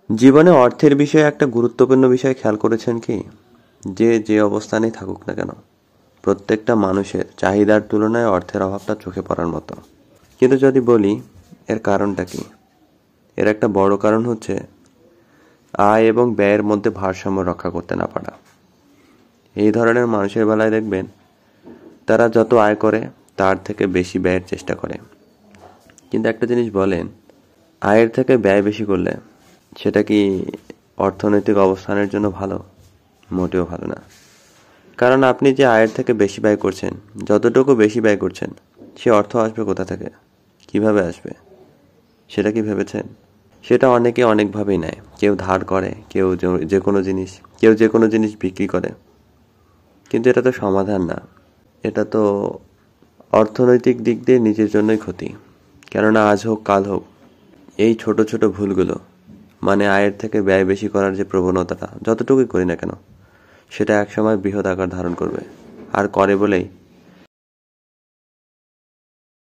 জীবনে অর্থের বিষয়ে একটা গুরুত্বপূর্ণ বিষয় খেয়াল করেছেন কি? যে যে অবস্থানেই থাকুক না কেন, প্রত্যেকটা মানুষের চাহিদার তুলনায় অর্থের অভাবটা চোখে পড়ার মতো। কিন্তু যদি বলি এর কারণটা কি, এর একটা বড় কারণ হচ্ছে আয় এবং ব্যয়ের মধ্যে ভারসাম্য রক্ষা করতে না পারা। এই ধরনের মানুষের বেলায় দেখবেন তারা যত আয় করে তার থেকে বেশি ব্যয়ের চেষ্টা করে। কিন্তু একটা জিনিস বলেন, আয়ের থেকে ব্যয় বেশি করলে সেটা কি অর্থনৈতিক অবস্থানের জন্য ভালো? মোটেও ভালো না। কারণ আপনি যে আয়ের থেকে বেশি ব্যয় করছেন, যতটুকু বেশি ব্যয় করছেন, সে অর্থ আসবে কোথা থেকে, কিভাবে আসবে, সেটা কি ভেবেছেন? সেটা অনেকে অনেকভাবেই নেয়। কেউ ধার করে, কেউ যে কোনো জিনিস, কেউ যে কোনো জিনিস বিক্রি করে। কিন্তু এটা তো সমাধান না। এটা তো অর্থনৈতিক দিক দিয়ে নিজের জন্যই ক্ষতি। কেননা আজ হোক কাল হোক এই ছোট ছোট ভুলগুলো, মানে আয়ের থেকে ব্যয় বেশি করার যে প্রবণতাটা যতটুকুই করি না কেন, সেটা একসময় বৃহৎ আকার ধারণ করবে। আর করে বলেই